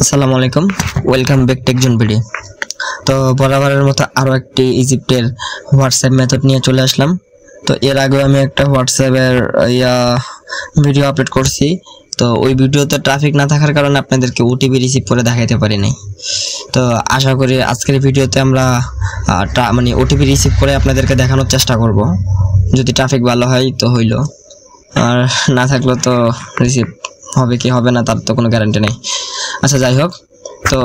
আসসালামু আলাইকুম, welcome back TechZone video. তো বরাবরের মতো আরও একটি ইজিপ্টের হোয়াটসঅ্যাপ মেথড নিয়ে চলে আসলাম। তো এর আগে আমি একটা হোয়াটসঅ্যাপের ভিডিও আপলোড করছি। তো ওই ভিডিওতে ট্রাফিক না থাকার কারণে আপনাদেরকে ওটিপি রিসিভ করে দেখাইতে পারি নাই। তো আশা করি আজকের ভিডিওতে আমরা ওটিপি রিসিভ করে আপনাদেরকে দেখানোর চেষ্টা করব। যদি ট্রাফিক ভালো হয় তো হইল, আর না থাকলে তো রিসিভ হবে কি হবে না তার তো কোনো গ্যারান্টি নেই। আচ্ছা, যাই হোক, তো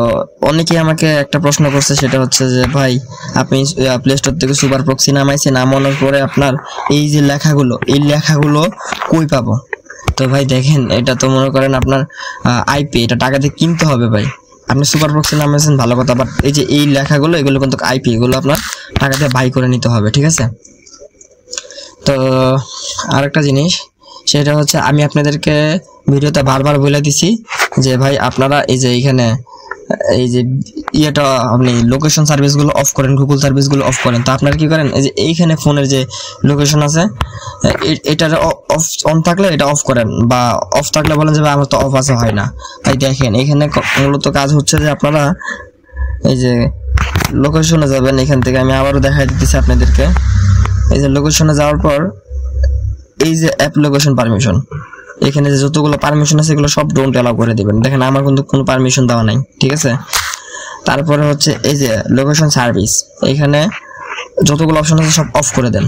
অনেকেই আমাকে একটা প্রশ্ন করছে, সেটা হচ্ছে যে ভাই আপনি প্লে স্টোর থেকে সুপার প্রক্সি নামাইছে, নামানোর পরে আপনার এই যে লেখাগুলো, এই লেখাগুলো কই পাবো? তো ভাই দেখেন, এটা তো মনে করেন আপনার আইপি, এটা টাকা দিয়ে কিনতে হবে ভাই। আপনি সুপার প্রক্সি নামাইছেন ভালো কথা, বাট এই যে এই লেখাগুলো, এগুলো কিন্তু আইপি, এগুলো আপনার টাকা দিয়ে বাই করে নিতে হবে, ঠিক আছে? তো আরেকটা জিনিস, সেটা হচ্ছে আমি আপনাদেরকে ভিডিওতে বারবার বলে দিছি যে ভাই আপনারা এই যে এইখানে এই যে ইয়েটা আপনি লোকেশন সার্ভিসগুলো অফ করেন, গুগল সার্ভিসগুলো অফ করেন। তো আপনারা কি করেন, এই যে এইখানে ফোনের যে লোকেশন আছে এটার অফ অন থাকলে এটা অফ করেন, বা অফ থাকলে বলেন যে ভাই আমার তো অফ আছে, হয় না। তাই দেখেন এখানে মূলত কাজ হচ্ছে যে আপনারা এই যে লোকেশনে যাবেন, এখান থেকে আমি আবারও দেখাই দিতেছি আপনাদেরকে। এই যে লোকেশনে যাওয়ার পর এই যে অ্যাপ লোকেশন পারমিশন, এখানে যে যতগুলো পারমিশন আছে এগুলো সব ডোন্ট অ্যালাউ করে দিবেন। দেখেন আমার কিন্তু কোনো পারমিশন দেওয়া নাই, ঠিক আছে? তারপরে হচ্ছে এই যে লোকেশন সার্ভিস, এখানে যতগুলো অপশন আছে সব অফ করে দেন।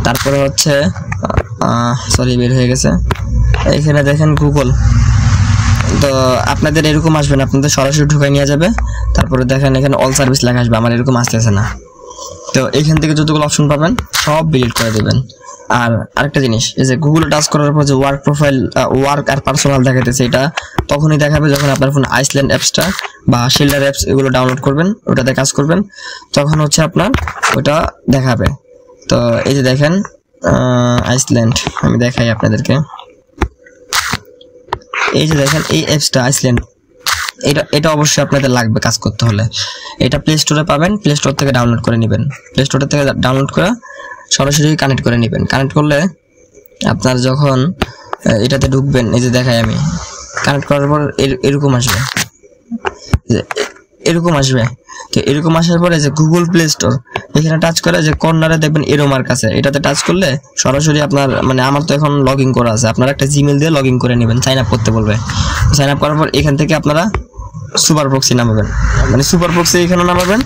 তারপরে হচ্ছে সরি বের হয়ে গেছে, এখানে দেখেন গুগল। তো আপনাদের এরকম আসবেন, আপনাদের সরাসরি ঢুকাই নিয়ে যাবে। তারপরে দেখেন এখানে অল সার্ভিস লেখা আসবে, আমার এরকম আসতেছে না। তো এখান থেকে যতগুলো অপশন পাবেন সব ডিলিট করে দেবেন। আর আরেকটা জিনিস, এই যে গুগল টাচ করার পর যে ওয়ার্ক প্রোফাইল, ওয়ার্ক আর পার্সোনাল দেখাতেছে, এটা তখনই দেখাবে যখন আপনার ফোন আইসল্যান্ড অ্যাপসটা বা শিল্ডার অ্যাপস এগুলো ডাউনলোড করবেন, ওটাতে কাজ করবেন, তখন হচ্ছে আপনার ওটা দেখাবে। তো এই যে দেখেন আইসল্যান্ড, আমি দেখাই আপনাদেরকে। এই যে দেখেন এই অ্যাপসটা আইসল্যান্ড, এটা অবশ্যই আপনাদের লাগবে কাজ করতে হলে। এটা প্লে স্টোরে পাবেন, প্লে স্টোর থেকে ডাউনলোড করে নেবেন। প্লে স্টোর থেকে ডাউনলোড করে সরাসরি কানেক্ট করে নেবেন। কানেক্ট করলে আপনার যখন এটাতে ঢুকবেন, এই যে দেখাই আমি, কানেক্ট করার পর এরকম আসবে, এরকম আসবে। তো এরকম আসার পরে যে গুগল প্লে স্টোর, এখানে টাচ করে যে কর্নারে দেখবেন এরো মার্ক আছে, এটাতে টাচ করলে সরাসরি আপনার আমার তো এখন লগ ইন করা আছে, আপনারা একটা জিমেল দিয়ে লগ ইন করে নেবেন, সাইন আপ করতে বলবে। সাইন আপ করার পর এখান থেকে আপনারা সুপার প্রক্সি নামাবেন, সুপার প্রক্সি এখানে নামাবেন,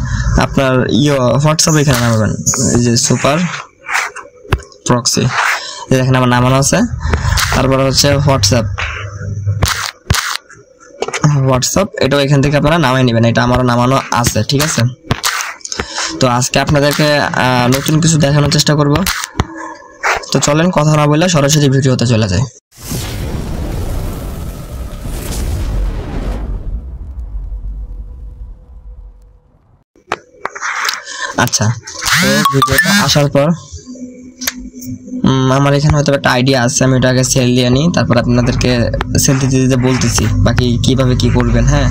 আপনার হোয়াটসঅ্যাপ এখানে নামাবেন। এই যে সুপার প্রক্সি দেখেন আমার নামানো আছে। তারপরে হচ্ছে হোয়াটসঅ্যাপ, এটাও এখান থেকে আপনারা নামাই নেবেন, এটা আমারও নামানো আছে, ঠিক আছে? তো আজকে আপনাদেরকে নতুন কিছু দেখানোর চেষ্টা করব। তো চলেন কথা না বললে সরাসরি ভিডিওতে চলে যায়। আচ্ছা, তো ভিডিওটা আসার পর আমার এখানে হয়তো একটা আইডিয়া আছে, আমি ওটা আগে সেল দিয়ে নিই, তারপর আপনাদেরকে সেল দিতে দিতে বলতেছি বাকি কিভাবে কি করবেন। হ্যাঁ,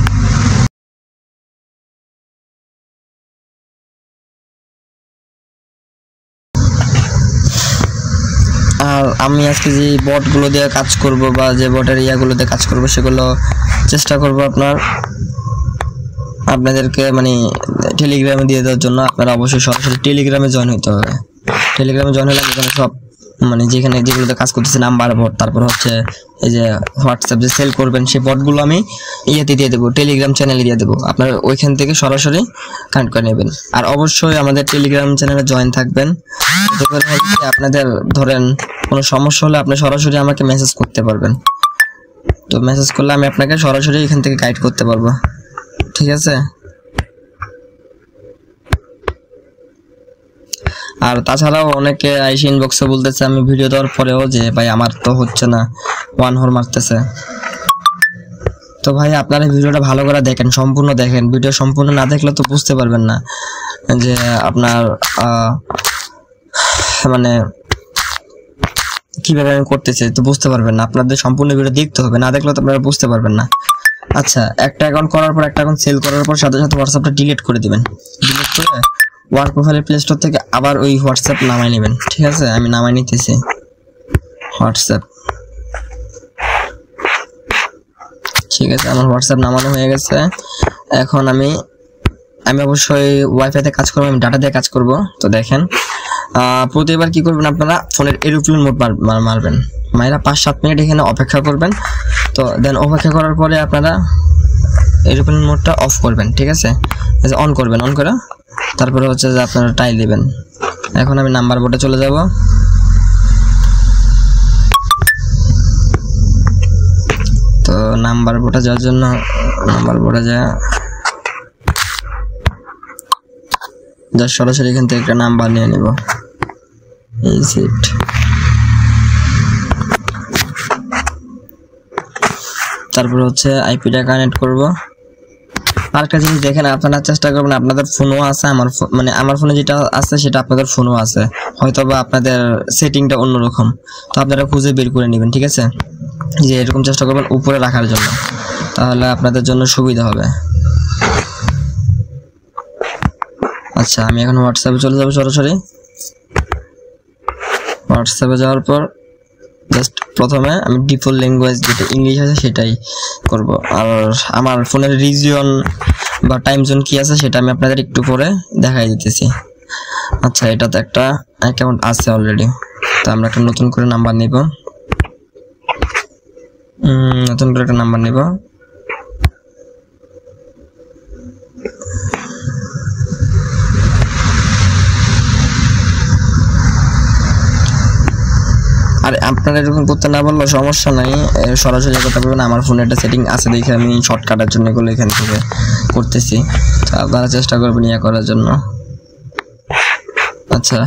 আর আমি আজকে যে বটগুলো দিয়ে কাজ করব বা যে বটের ইয়াগুলো দিয়ে কাজ করব, সেগুলো চেষ্টা করব আপনাদেরকে টেলিগ্রামে দিয়ে দেওয়ার জন্য। আপনারা অবশ্যই সরাসরি টেলিগ্রামে জয়েন হতে হবে। টেলিগ্রামে জয়েন হলে এখানে সব যেখানে যেগুলোতে কাজ করতেছে নাম্বার বট, তারপর হচ্ছে এই যে হোয়াটসঅ্যাপ যে সেল করবেন সেই বটগুলো আমি ইয়েতে দিয়ে দেবো, টেলিগ্রাম চ্যানেলে দিয়ে দেবো। আপনারা ওইখান থেকে সরাসরি কানেক্ট করে নেবেন। আর অবশ্যই আমাদের টেলিগ্রাম চ্যানেলে জয়েন থাকবেন, এতে করে আপনাদের ধরেন কোনো সমস্যা হলে আপনি সরাসরি আমাকে মেসেজ করতে পারবেন। তো মেসেজ করলে আমি আপনাকে সরাসরি এখান থেকে গাইড করতে পারবো, ঠিক আছে? আর তাছাড়াও অনেকে আইসি ইনবক্সে বলতেছে আমি ভিডিও দেওয়ার পরেও যে ভাই আমার তো হচ্ছে না, 1 হোর মারতেছে। তো ভাই আপনারা ভিডিওটা ভালো করে দেখেন, সম্পূর্ণ দেখেন। ভিডিও সম্পূর্ণ না দেখলে তো বুঝতে পারবেন না যে আপনার কিভাবে আমি করতেছি, তো বুঝতে পারবেন না। আপনাদের সম্পূর্ণ ভিডিও দেখতে হবে, না দেখলে তো আপনারা বুঝতে পারবেন না। আচ্ছা, একটা অ্যাকাউন্ট করার পর, একটা অ্যাকাউন্ট সেল করার পর সাথে সাথে হোয়াটসঅ্যাপটা ডিলিট করে দিবেন। ডিলিট করে ওয়ার্ক প্রোফাইলের প্লে স্টোর থেকে আবার ওই হোয়াটসঅ্যাপ নামাই নেবেন, ঠিক আছে? আমি নামাই নিতেছি হোয়াটসঅ্যাপ। ঠিক আছে, আমার হোয়াটসঅ্যাপ নামানো হয়ে গেছে। এখন আমি অবশ্যই ওয়াইফাইতে কাজ করবো, আমি ডাটা দিয়ে কাজ করব। তো দেখেন প্রতিবার কি করবেন, আপনারা ফোনের এরোপ্লেন মোড মারবেন, মায়েরা 5-7 মিনিট এখানে অপেক্ষা করবেন। তো দেন অপেক্ষা করার পরে আপনারা এরোপ্লেন মোডটা অফ করবেন, ঠিক আছে, অন করবেন, অন করে তারপরে হচ্ছে যে আপনারা টাই দিবেন। এখন আমি নাম্বার বোর্ডে চলে যাব। তো নাম্বার বোর্ডে যাওয়ার জন্য নাম্বার বোর্ডে যা সরাসরি এখান থেকে একটা নাম্বার নিয়ে নিব, এই সিট। তারপর হচ্ছে আইপিটা কানেক্ট করব। আরেকটা জিনিস দেখেন, আপনারা চেষ্টা করবেন আপনাদের ফোনও আছে, আমার ফোনে যেটা আছে সেটা আপনাদের ফোনও আছে, হয়তো বা আপনাদের সেটিংটা অন্যরকম, তো আপনারা খুঁজে বের করে নেবেন, ঠিক আছে। যে এরকম চেষ্টা করবেন উপরে রাখার জন্য, তাহলে আপনাদের জন্য সুবিধা হবে। আচ্ছা, আমি এখন হোয়াটসঅ্যাপে চলে যাব সরাসরি। হোয়াটসঅ্যাপে যাওয়ার পর জাস্ট প্রথমে আমি ডিফল্ট ল্যাঙ্গুয়েজ যেটা ইংলিশ আছে সেটাই করব। আর আমার ফোনের রিজিয়ন বা টাইম জোন কি আছে সেটা আমি আপনাদের একটু পরে দেখাই দিতেছি। আচ্ছা, এটাতে একটা অ্যাকাউন্ট আছে অলরেডি, তো আমরা একটা নতুন করে নাম্বার নিব, নতুন করে একটা নাম্বার নিব। আর আপনারা এরকম করতে না বললেও সমস্যা নাই, সরাসরি কথা বলবেন। আমার ফোনে একটা সেটিং আছে দেখে আমি শর্টকাটের জন্য এগুলো এখান থেকে করতেছি, তো আপনারা চেষ্টা করবেন ইয়ে করার জন্য। আচ্ছা,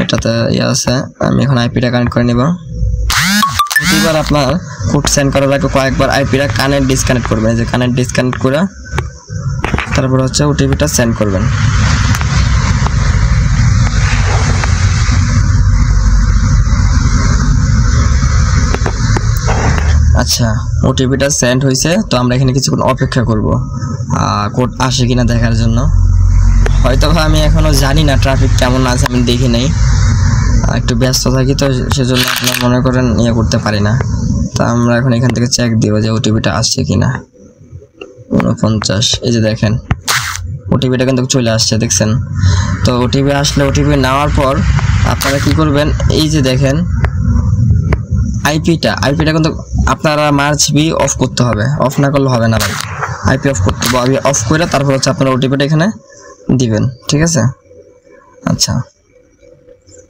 এটাতে ইয়ে আছে, আমি এখন আইপিটা কানেক্ট করে নেব। প্রতিবার আপনার কোড সেন্ড করার আগে কয়েকবার আইপিটা কানেক্ট ডিসকানেক্ট করবেন, যে কানেক্ট ডিসকানেক্ট করে তারপর হচ্ছে ওটিপিটা সেন্ড করবেন। আচ্ছা, ওটিপিটা সেন্ড হয়েছে, তো আমরা এখানে কিছুক্ষণ অপেক্ষা করব কোড আসে কিনা দেখার জন্য। হয়তো আমি এখনো জানি না ট্রাফিক কেমন আছে, আমি দেখি নাই, একটু ব্যস্ত থাকি, তো সেজন্য আপনারা মনে করেন ইয়ে করতে পারি না। তো আমরা এখন এখান থেকে চেক দিব যে ওটিপিটা আসছে কিনা। 49, এই যে দেখেন ওটিপিটা কিন্তু চলে আসছে, দেখছেন। তো ওটিপি আসলে ওটিপি নেওয়ার পর আপনারা কি করবেন, এই যে দেখেন আইপিটা কিন্তু আপনারা মার্চ বি অফ করতে হবে, অফ না করলে হবে না ভাই, আইপি অফ করতে হবে। অফ করে তারপর হচ্ছে আপনারা ওটিপিটা এখানে দিবেন, ঠিক আছে। আচ্ছা,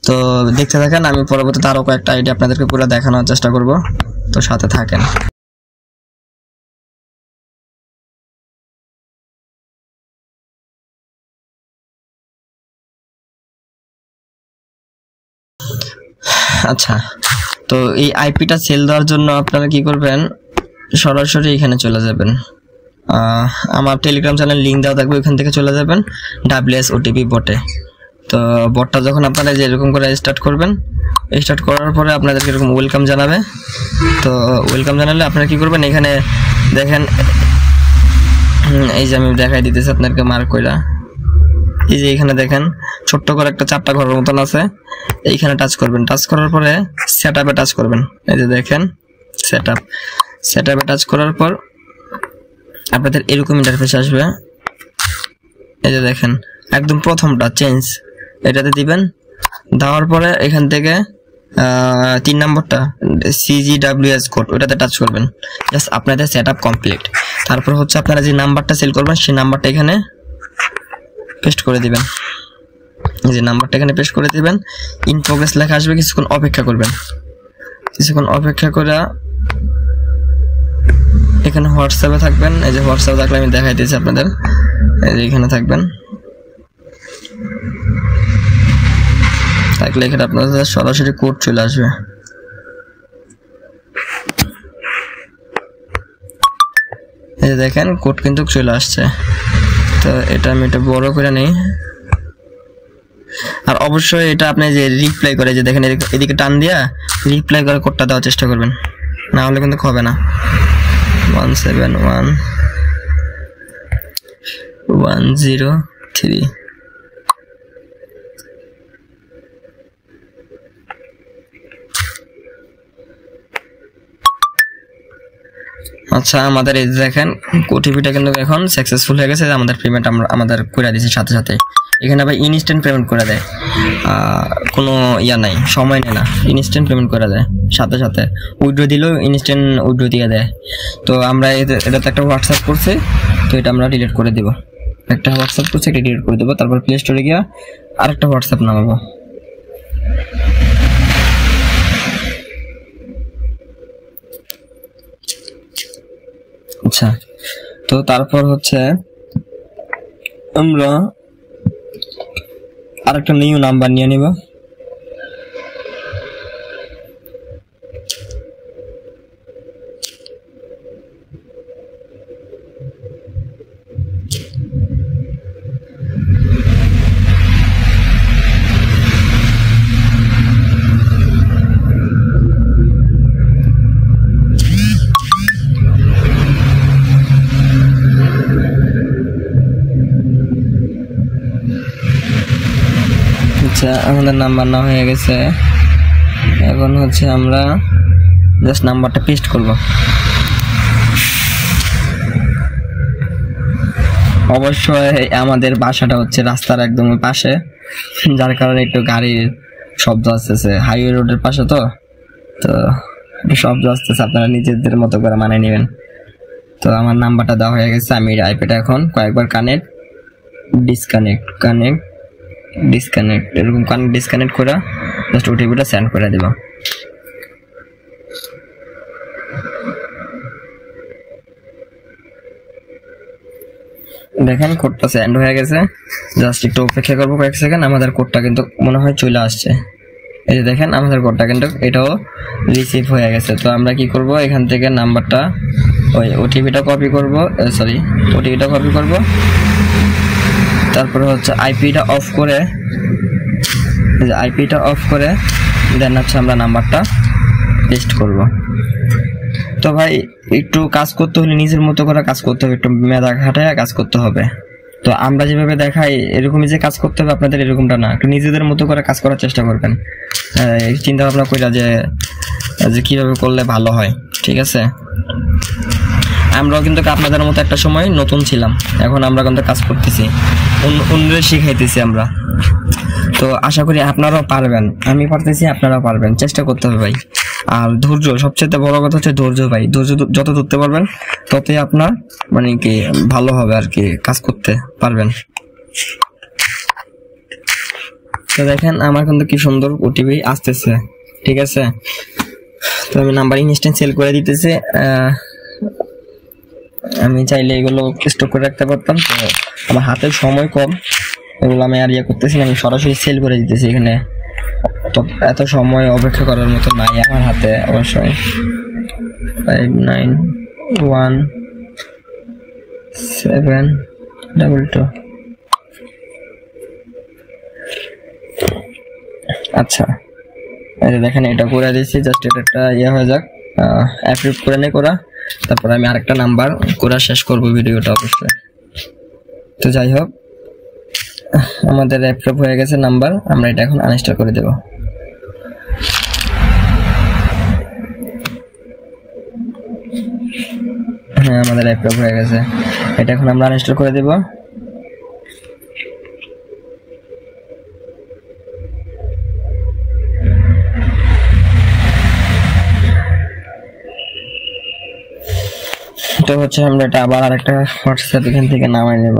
তো দেখতে থাকেন, আমি পরবর্তীতে আরও কয়েকটা আইডি আপনাদেরকে পুরো দেখানোর চেষ্টা করব, তো সাথে থাকেন। আচ্ছা, তো এই আইপিটা সেল দেওয়ার জন্য আপনারা কি করবেন, সরাসরি এখানে চলে যাবেন, আমার টেলিগ্রাম চ্যানেল লিঙ্ক দেওয়া থাকবে, ওইখান থেকে চলে যাবেন WS OTP বটে। তো বটটা যখন আপনারা যে এরকম করে স্টার্ট করবেন, স্টার্ট করার পরে আপনাদেরকে এরকম ওয়েলকাম জানাবে। তো ওয়েলকাম জানালে আপনারা কি করবেন, এখানে দেখেন এই যে আমি দেখাই দিতেছি আপনাদেরকে মার্ক কইরা, এই যে এখানে দেখেন ছোট্ট করে একটা 4টা ঘরের মতন আছে, এইখানে টাচ করবেন। টাচ করার পরে সেটআপে টাচ করবেন, এই যে দেখেন সেটআপে টাচ করার পর আপনাদের এরকম ইন্টারফেস আসবে। এই যে দেখেন একদম প্রথমটা চেঞ্জ, এটাতে দিবেন। দেওয়ার পরে এখান থেকে 3 নম্বরটা CGWS কোড, ওটাতে টাচ করবেন। জাস্ট আপনাদের সেটআপ কমপ্লিট। তারপর হচ্ছে আপনারা যে নাম্বারটা সেল করবেন সেই নাম্বারটা এখানে পেস্ট করে দিবেন, এই যে নাম্বারটা এখানে পেস্ট করে দিবেন। ইন প্রোগ্রেস লেখা আসবে, কিছুক্ষণ অপেক্ষা করবেন। কিছুক্ষণ অপেক্ষা করে এখানে হোয়াটসঅ্যাপে থাকবেন, এই যে হোয়াটসঅ্যাপে থাকলে আমি দেখাই দিয়েছি আপনাদের, এই যে এখানে থাকবেন। থাকলে এখানে আপনাদের সরাসরি কোড চলে আসবে। এই যে দেখেন কোড কিন্তু চলে আসছে। তো এটা আমি এটা বড় করে নেই। আর অবশ্যই এটা আপনি যে রিপ্লাই করে, যে দেখেন এদিকে টান দিয়া রিপ্লাই করে কোডটা দেওয়ার চেষ্টা করবেন, না হলে কিন্তু হবে না। 171103। আচ্ছা আমাদের এই দেখেন ওটিপিটা কিন্তু এখন সাকসেসফুল হয়ে গেছে, আমাদের পেমেন্ট আমরা আমাদের করে দিয়েছি সাথে সাথে। এখানে আবার ইনস্ট্যান্ট পেমেন্ট করে দেয়, কোনো ইয়া নাই, সময় নেয় না, ইনস্ট্যান্ট পেমেন্ট করে দেয় সাথে সাথে। উইথড্র দিলেও ইনস্ট্যান্ট উইথড্র দিয়ে দেয়। তো আমরা এটাতে একটা হোয়াটসঅ্যাপ করছি, তো এটা আমরা ডিলিট করে দিব। একটা হোয়াটসঅ্যাপ করছি, এটা ডিলিট করে দেবো। তারপর প্লে স্টোরে গিয়ে আরেকটা হোয়াটসঅ্যাপ নামাবো। আচ্ছা, তো তারপর হচ্ছে আমরা আরেকটা নিউ নাম্বার নিয়ে নিব। আচ্ছা, আমাদের নাম্বার না হয়ে গেছে। এখন হচ্ছে আমরা জাস্ট নাম্বারটা পেস্ট করব। অবশ্যই আমাদের বাসাটা হচ্ছে রাস্তার একদম পাশে, যার কারণে একটু গাড়ির শব্দ আসতেছে। হাইওয়ে রোডের পাশে তো শব্দ আসতেছে, আপনারা নিজেদের মতো করে মানিয়ে নেবেন। তো আমার নাম্বারটা দেওয়া হয়ে গেছে। আমি আইপ্যাডে এখন কয়েকবার কানেক্ট ডিসকানেক্ট এরকম ডিসকানেক্ট করে জাস্ট ওটিপিটা সেন্ড করে দেব। দেখেন কোডটা সেন্ড হয়ে গেছে। জাস্ট একটু অপেক্ষা করবো কয়েক সেকেন্ড, আমাদের কোডটা কিন্তু মনে হয় চলে আসছে। এই যে দেখেন আমাদের কোডটা কিন্তু এটাও রিসিভ হয়ে গেছে। তো আমরা কি করব, এখান থেকে নাম্বারটা ওই ওটিপিটা কপি করব, তারপরে হচ্ছে আইপিটা অফ করে দেন হচ্ছে আমরা নাম্বারটা পেস্ট করব। তো ভাই একটু কাজ করতে হলে নিজের মতো করে কাজ করতে হবে, একটু মেধা খাটায় কাজ করতে হবে। তো আমরা যেভাবে দেখাই এরকমই যে কাজ করতে হবে, আপনাদের এরকমটা না, একটু নিজেদের মতো করে কাজ করার চেষ্টা করবেন। চিন্তা ভাবনা করে যে কিভাবে করলে ভালো হয়, ঠিক আছে? আমরাও কিন্তু আপনাদের মতো একটা সময় নতুন ছিলাম, এখন আমরা কিন্তু কাজ করতেছি, অন্যদের শিখাইতেছি আমরা। তো আশা করি আপনারাও পারবেন, আমি পারতেছি, আপনারাও পারবেন। চেষ্টা করতে হবে ভাই। আর ধৈর্য, সবচেয়ে বড় কথা হচ্ছে ধৈর্য ভাই। ধৈর্য যত ধরতে পারবেন ততই আপনার মানে কি ভালো হবে আর কি, কাজ করতে পারবেন। তো দেখেন আমার কিন্তু কি সুন্দর ওটিপি আসতেছে, ঠিক আছে? তো আমি নাম্বার ইনস্ট্যান্ট সেল করে দিতেছি। আমি চাইলে এগুলো স্টক করে রাখতে পারতাম, তো আমার হাতে সময় কম, এগুলো আমি আর করতেছি না, আমি সরাসরি সেল করে দিতেছি। এখানে তো এত সময় অপেক্ষা করার মতো নাই আমার হাতে অবশ্যই। 591722। আচ্ছা, এই দেখেন এটা করে দিয়েছি, জাস্ট এটা একটা হয়ে যাক, অ্যাপ্রুভ করে নে করা। তারপর আমি আরেকটা নাম্বার করা শেষ করব ভিডিওটা অবশ্যই। তো যাই হোক, আমাদের অ্যাপ্রুভ হয়ে গেছে নাম্বার, আমরা এটা এখন আনইনস্টল করে দেব। হ্যাঁ, আমাদের অ্যাপ্রুভ হয়ে গেছে, এটা এখন আমরা আনইনস্টল করে দেব। তো হচ্ছে আমরা এটা আবার আরেকটা হোয়াটসঅ্যাপ এখান থেকে নামাই নেব।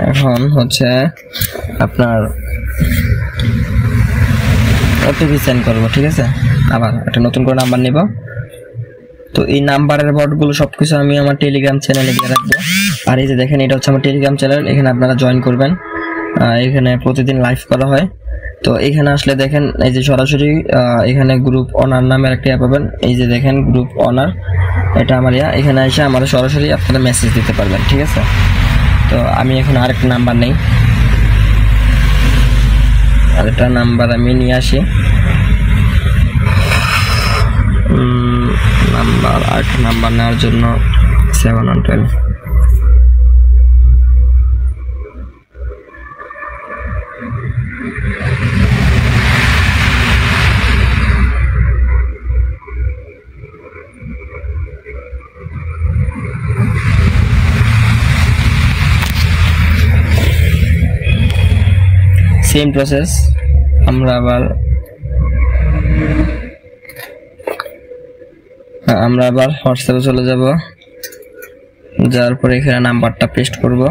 এখন হচ্ছে আপনার ওটিপি সেন্ড করবো, ঠিক আছে? আবার একটা নতুন করে নাম্বার নিব। তো এই নাম্বারের বটগুলো সবকিছু আমি আমার টেলিগ্রাম চ্যানেলে দিয়ে রাখবো। আর এই যে দেখেন এটা হচ্ছে আমার টেলিগ্রাম চ্যানেল, এখানে আপনারা জয়েন করবেন। এখানে প্রতিদিন লাইভ করা হয়। তো এখানে আসলে দেখেন এই যে সরাসরি এখানে গ্রুপ অনার নামের একটা অ্যাপ পাবেন। এই যে দেখেন গ্রুপ অনার, এটা আমার এখানে এসে আমার সরাসরি আপনারা মেসেজ দিতে পারবেন, ঠিক আছে? তো আমি এখন আরেকটা নাম্বার নেই, আরেকটা নাম্বার আমি নিয়ে আসি। আরেকটা নাম্বার নেওয়ার জন্য 712। Same process. আমরা আবার হোয়াটসঅ্যাপে চলে যাব, যাওয়ার পরে এখানে নাম্বারটা পেস্ট করব।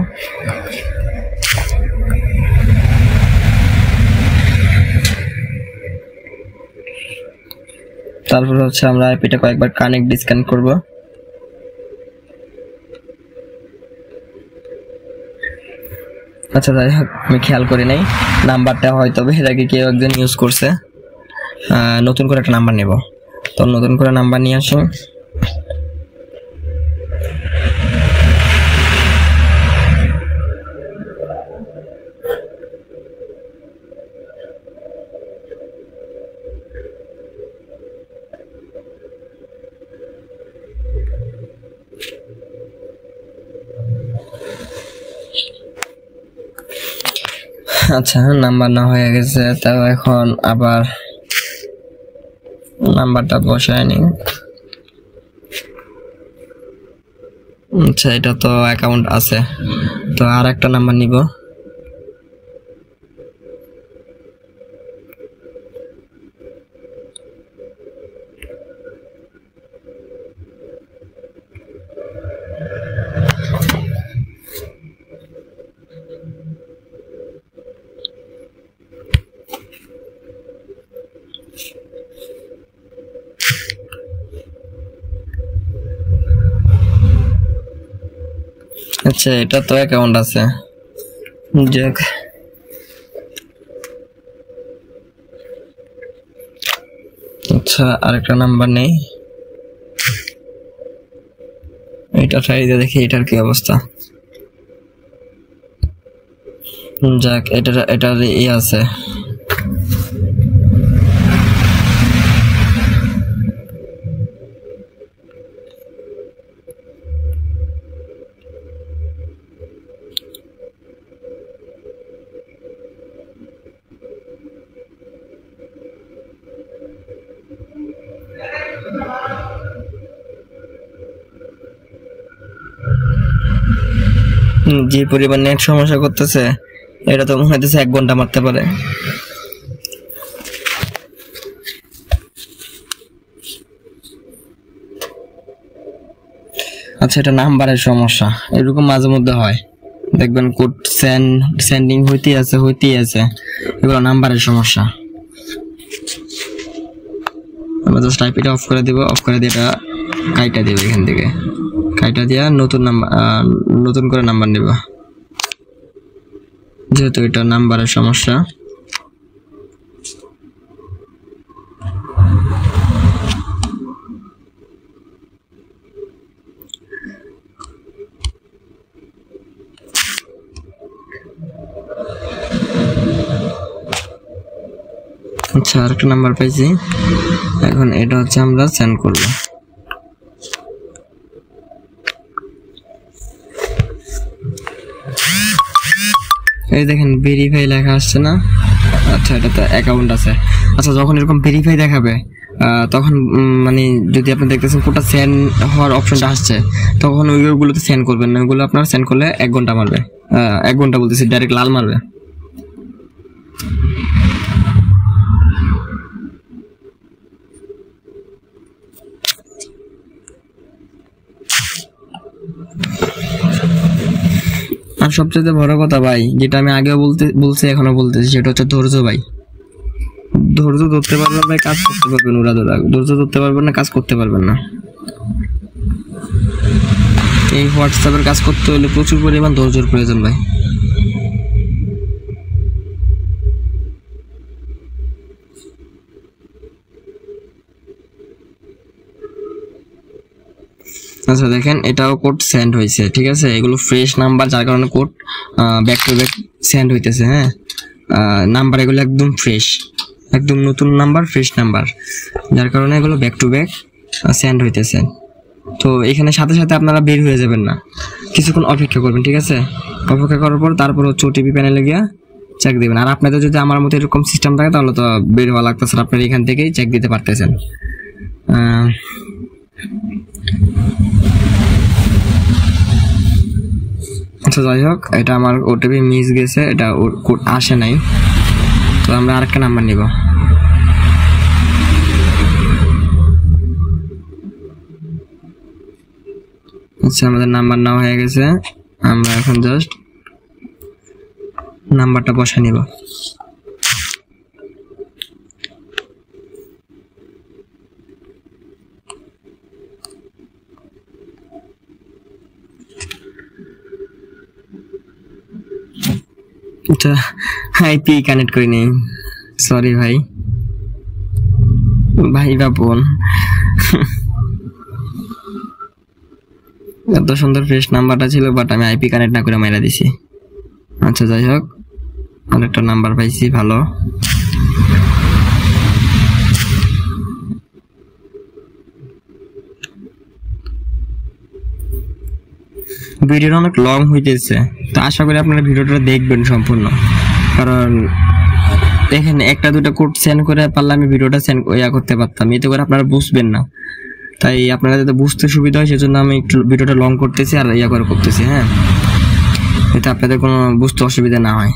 তারপর হচ্ছে আমরা আইপিটা কয়েকবার কানেক্ট ডিসকানেক্ট করব। আচ্ছা যাই হোক, আমি খেয়াল করি নাই নাম্বারটা, হয়তো এর আগে কেউ একজন ইউজ করছে। নতুন করে একটা নাম্বার নেব, তো নতুন করে নাম্বার নিয়ে আসি। আচ্ছা নাম্বার না হয়ে গেছে, তাও এখন আবার নাম্বারটা বসায় নি। আচ্ছা এটা তো অ্যাকাউন্ট আছে, তো আর একটা নাম্বার নিব। আচ্ছা এটা তো অ্যাকাউন্ট আছে, যাক আচ্ছা আরেকটা নাম্বার নেই, এটা ট্রাই দিয়ে দেখি এটার কি অবস্থা। যাক এটার ই আছে, যে পরিমাণ নেট সমস্যা করতেছে, এটা তো মনে হইতেছে 1 ঘন্টা মারতে পারে। আচ্ছা এটা নাম্বারের সমস্যা, এরকম মাঝে মধ্যে হয়, দেখবেন কোড সেন্ডিং হইতেই আছে, এগুলো নাম্বারের সমস্যা। আমরা জাস্ট আইপিটা অফ করে দিব, অফ করে দিয়ে এটা কাইটা দিব, এখান থেকে কাইটা দিয়া নতুন করে নাম্বার নেব, যেহেতু এটা নাম্বারের সমস্যা। আচ্ছা আরেকটা নাম্বার পাইছি, এখন এটা হচ্ছে আমরা সেন্ড করব। এই দেখেন ভেরিফাই লেখা আসছে না? আচ্ছা এটা তো অ্যাকাউন্ট আছে। আচ্ছা যখন এরকম ভেরিফাই দেখাবে তখন মানে যদি আপনি দেখতেছেন কোডটা সেন্ড হওয়ার অপশনটা আসছে, তখন ওইগুলোতে সেন্ড করবেন না, ওইগুলো আপনার সেন্ড করলে 1 ঘন্টা মারবে, 1 ঘন্টা বলতেছি ডাইরেক্ট লাল মারবে। আর সবচেয়ে বড় কথা ভাই, যেটা আমি আগেও বলছি এখনো বলতেছি, সেটা হচ্ছে ধৈর্য ভাই। ধৈর্য ধরতে পারবেন ভাই, কাজ করতে পারবেন, ধৈর্য ধরতে পারবেন না, কাজ করতে পারবেন না। এই হোয়াটসঅ্যাপের কাজ করতে হলে প্রচুর পরিমাণ ধৈর্যের প্রয়োজন ভাই। আচ্ছা দেখেন এটাও কোড সেন্ড হয়েছে, ঠিক আছে, এগুলো ফ্রেশ নাম্বার, যার কারণে code back to back send হইতেছে। হ্যাঁ নাম্বার এগুলো একদম ফ্রেশ, একদম নতুন নাম্বার, ফ্রেশ নাম্বার, যার কারণে এগুলো ব্যাক টু ব্যাক সেন্ড হইতেছে। তো এখানে সাথে সাথে আপনারা বের হয়ে যাবেন না, কিছুক্ষণ অপেক্ষা করবেন, ঠিক আছে। অপেক্ষা করার পর তারপর হচ্ছে ওটিপি প্যানেলে গিয়ে চেক দিবেন। আর আপনাদের যদি আমার মতো এরকম সিস্টেম থাকে তাহলে তো বের হওয়া লাগতেছে, আপনারা এখান থেকেই চেক দিতে পারতেছেন। আচ্ছা যাই হোক, এটা আমার ওটিপি মিস গেছে, এটা কোড আসে নাই। তো আমরা আরেকটা নাম্বার নিব। আচ্ছা, আমাদের নাম্বার নেওয়া হয়ে গেছে। আমরা এখন জাস্ট নাম্বারটা বসা নিব। আচ্ছা, আইপি কানেক্ট করিনি, সরি ভাই বা বোন। এত সুন্দর ফ্রেশ নাম্বারটা ছিল, বাট আমি আইপি কানেক্ট না করে মাইরা দিছি। আচ্ছা, যাই হোক, অনেকটা নাম্বার পাইছি, ভালো। ভিডিওটা অনেক লং হইতেছে, তো আশা করি আপনারা ভিডিওটা দেখবেন সম্পূর্ণ, কারণ এখানে একটা দুটা কোড সেন্ড করে পারলে আমি ভিডিওটা সেন্ড করতে পারতাম, এতে করে আপনারা বুঝবেন না। তাই আপনারা যাতে বুঝতে সুবিধা হয় সেজন্য আমি একটু ভিডিওটা লং করতেছি আর করে করতেছি, হ্যাঁ, এতে আপনাদের কোনো বুঝতে অসুবিধা না হয়।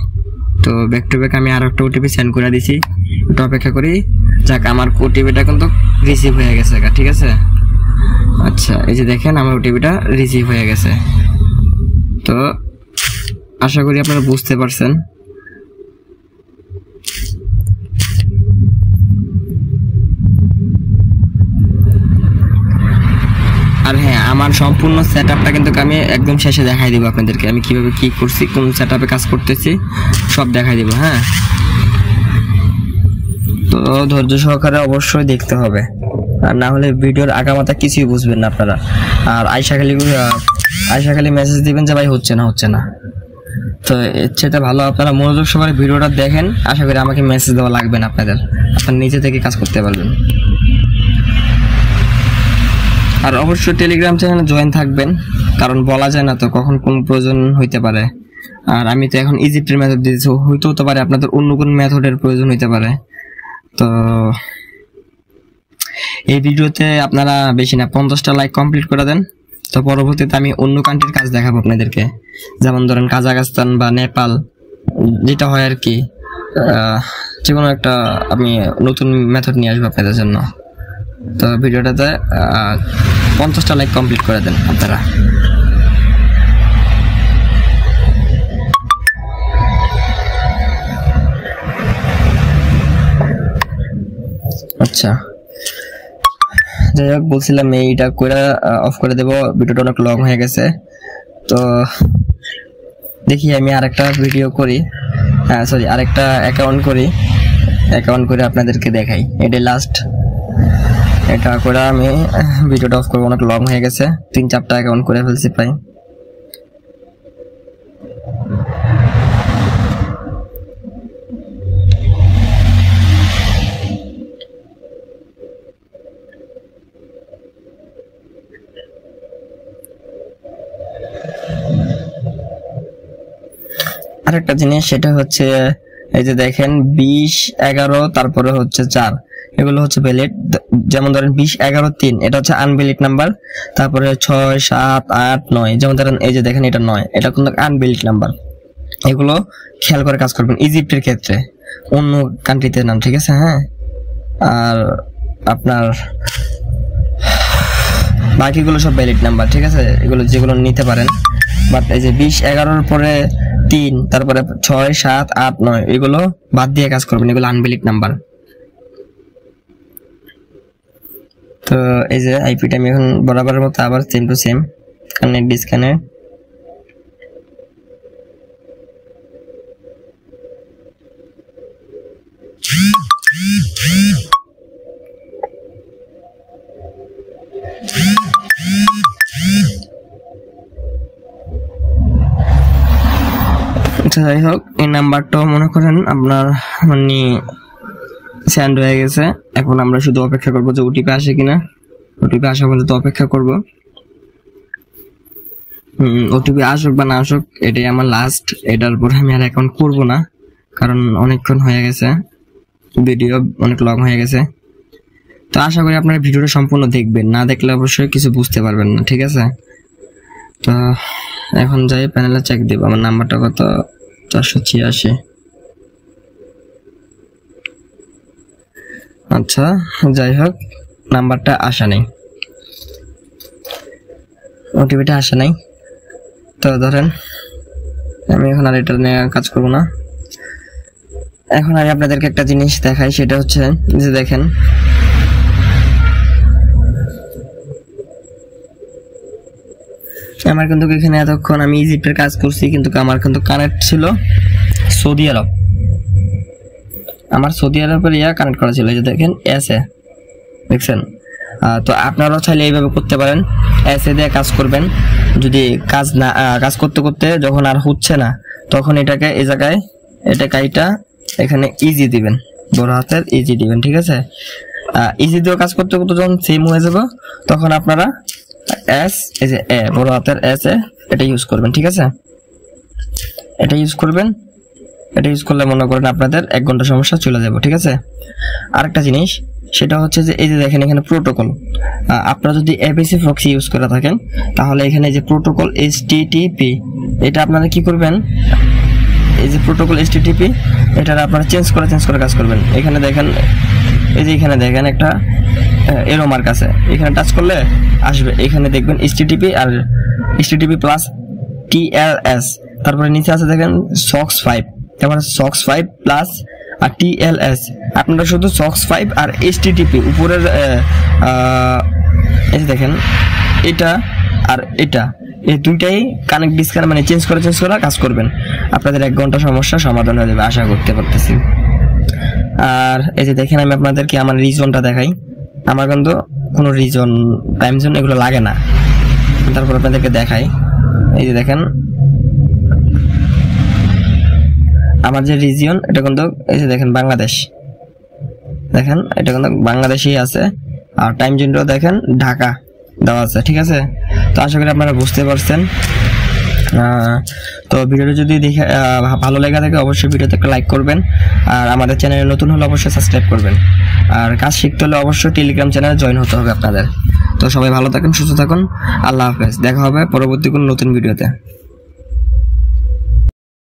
তো ব্যাক টু ব্যাক আমি আর একটা ওটিপি সেন্ড করে দিছি, একটু অপেক্ষা করি। যাক, আমার ওটিপিটা কিন্তু রিসিভ হয়ে গেছে, ঠিক আছে। আচ্ছা, এই যে দেখেন আমার ওটিপিটা রিসিভ হয়ে গেছে। তো আশা করি আপনারা বুঝতে পারছেন। আর হ্যাঁ, আমার সম্পূর্ণ সেটআপটা কিন্তু আমি একদম শেষে দেখাই দিব আপনাদেরকে, আমি কিভাবে কি করছি, কোন সেটআপে কাজ করতেছি সব দেখাই দিব, হ্যাঁ। তো ধৈর্য সহকারে অবশ্যই দেখতে হবে, আর না হলে ভিডিওর আগামাথা কিছুই বুঝবেন না আপনারা। আর আয়শা খালি মেসেজ দিবেন যে ভাই হচ্ছে না। তো এর চেয়ে ভালো আপনারা মনোযোগ সহকারে ভিডিওটা দেখেন, আশা করি আমাকে মেসেজ দেওয়া লাগবে না, আপনারা নিজে থেকে কাজ করতে পারবেন। আর অবশ্যই টেলিগ্রাম চ্যানেলে জয়েন থাকবেন, কারণ বলা যায় না তো কখন কোন প্রয়োজন হইতে পারে। আর আমি তো এখন ইজিপ্টের মেথড দিয়েছি, হইতেও পারে আপনাদের অন্য কোন মেথডের প্রয়োজন হইতে পারে। তো এই ভিডিওতে আপনারা বেশি না 50টা লাইক কমপ্লিট করে দেন, তো পরবর্তীতে আমি অন্য কান্ট্রির কাজ দেখাবো আপনাদেরকে, যেমন ধরেন কাজাখস্তান বা নেপাল, যেটা হয় আর কি, যে কোনো একটা আমি নতুন মেথড নিয়ে আসবো আপনাদের জন্য। তো ভিডিওটাতে 50টা লাইক কমপ্লিট করে দেন আপনারা। আচ্ছা, যাই হোক, বলছিলাম এইটা করে অফ করে দেবো, ভিডিওটা অনেক লং হয়ে গেছে। তো দেখি আমি আরেকটা ভিডিও করি, সরি আরেকটা অ্যাকাউন্ট করে আপনাদেরকে দেখাই। এটা লাস্ট, এটা করে আমি ভিডিওটা অফ করবো, অনেক লং হয়ে গেছে, 3-4টা অ্যাকাউন্ট করে ফেলছি প্রায়। আরেকটা জিনিস, সেটা হচ্ছে এই যে দেখেন 20-11 তারপরে হচ্ছে 4, এগুলো হচ্ছে ভ্যালিড। যেমন ধরেন 20-11-3 এটা হচ্ছে আনভ্যালিড নাম্বার। তারপরে 6-7-8-9, যেমন ধরেন এই যে দেখেন এটা 9, এটা কিন্তু আনভ্যালিড নাম্বার। এগুলো খেয়াল করে কাজ করবেন ইজিপ্টের ক্ষেত্রে, অন্য কান্ট্রিতে নাম, ঠিক আছে, হ্যাঁ। আর আপনার বাকিগুলো সব ভ্যালিড নাম্বার, ঠিক আছে, এগুলো যেগুলো নিতে পারেন। বাট এই যে 20-11 পরে 3, তারপরে 6-7-8-9 এগুলো বাদ দিয়ে কাজ করবেন, এগুলো আনভ্যালিড নাম্বার। তো এই যে আইপিটা আমি এখন বরাবরের মতো আবার same to same connect disconnect. আচ্ছা, যাই হোক, এই নাম্বারটাও মনে করেন আপনার মানে সেন্ড হয়ে গেছে। এখন আমরা শুধু অপেক্ষা করবো যে ওটিপি আসে কিনা। ওটিপি আসা পর্যন্ত অপেক্ষা করব। ওটিপি আসুক বা না আসুক, এটাই আমার লাস্ট। এটার পর আমি আর অ্যাকাউন্ট করবো না, কারণ অনেকক্ষণ হয়ে গেছে, ভিডিও অনেক লং হয়ে গেছে। তো আশা করি আপনারা ভিডিওটা সম্পূর্ণ দেখবেন, না দেখলে অবশ্যই কিছু বুঝতে পারবেন না, ঠিক আছে। তো এখন যাই প্যানেলে চেক দেব, আমার নাম্বারটা কত, 486। আচ্ছা যাই হোক, নাম্বারটা আসা নেই, ওটিপিটা আসা নাই। তো ধরেন আমি এখন আর এটা নিয়ে কাজ করব না। এখন আমি আপনাদেরকে একটা জিনিস দেখাই, সেটা হচ্ছে যে দেখেন আমার কিন্তু এখানে এতক্ষণ আমি ইজিপ্টের কাজ করছি, কিন্তু আমার কিন্তু কানেক্ট ছিল সৌদি আরব। আমার সৌদি আরবের কানেক্ট করা ছিল, এই যে দেখেন এসে, দেখছেন? তো আপনারাও চাইলে এইভাবে করতে পারেন, এসে দিয়ে কাজ করবেন। যদি কাজ করতে করতে যখন আর হচ্ছে না, তখন এটাকে এই জায়গায় কাইটা এখানে ইজি দিবেন, বড় হাতের ইজি দিবেন, ঠিক আছে? ইজি দিয়ে কাজ করতে করতে যখন সেম হয়ে যাবে, তখন আপনারা এস, এই যে এ বড় হাতের এস এ, এটা ইউজ করবেন, ঠিক আছে? এটা ইউজ করবেন। এটা ইউজ করলে মনে করেন আপনাদের 1 ঘন্টা সমস্যা চলে যাবে, ঠিক আছে? আরেকটা জিনিস, সেটা হচ্ছে যে এই যে দেখেন এখানে প্রোটোকল, আপনারা যদি এপিসি প্রক্সি ইউজ করে থাকেন, তাহলে এখানে যে প্রোটোকল এইচটিটিপি, এটা আপনারা কি করবেন, এই যে প্রোটোকল এইচটিটিপি, এটা আপনারা চেঞ্জ করে কাজ করবেন। এখানে দেখেন, এই যে এখানে দেখেন একটা এরো মার্ক আছে, এখানে টাচ করলে আসবে, এখানে দেখবেন এইচটিটিপি আর এইচটিটিপি প্লাস টিএলএস, তারপরে নিচে আছে দেখেন সক্স 5, তারপরে সক্স 5 প্লাস আর টিএলএস। আপনারা শুধু সক্স 5 আর এইচটিটিপি উপরের এই যে দেখেন এটা আর এটা, এই দুইটাই কানেক্ট ডিসকানেক্ট মানে চেঞ্জ করে কাজ করবেন। আপনাদের 1 ঘন্টা সমস্যা সমাধান হয়ে যাবে, আশা করতে পারতেছি। আর এই যে দেখেন আমি আপনাদেরকে আমার রিজনটা দেখাই, আমার কিন্তু কোনো রিজন টাইম জোন এগুলো লাগে না। তারপর আপনাদেরকে দেখাই, এই যে দেখেন আমার যে রিজিয়ন, এটা কিন্তু এই যে দেখেন বাংলাদেশ, দেখেন এটা কিন্তু বাংলাদেশেই আছে। আর টাইম জোনটাও দেখেন ঢাকা দেওয়া আছে, ঠিক আছে? তো আশা করি আপনারা বুঝতে পারছেন। তো ভিডিওটা যদি দেখে ভালো লেগে থাকে, অবশ্যই ভিডিওতে একটা লাইক করবেন, আর আমাদের চ্যানেলে নতুন হলে অবশ্যই সাবস্ক্রাইব করবেন। আর কাজ শিখতে হলে অবশ্যই টেলিগ্রাম চ্যানেলে জয়েন হতে হবে আপনাদের। তো সবাই ভালো থাকুন, সুস্থ থাকুন, আল্লাহ হাফেজ। দেখা হবে পরবর্তী কোনো নতুন ভিডিওতে।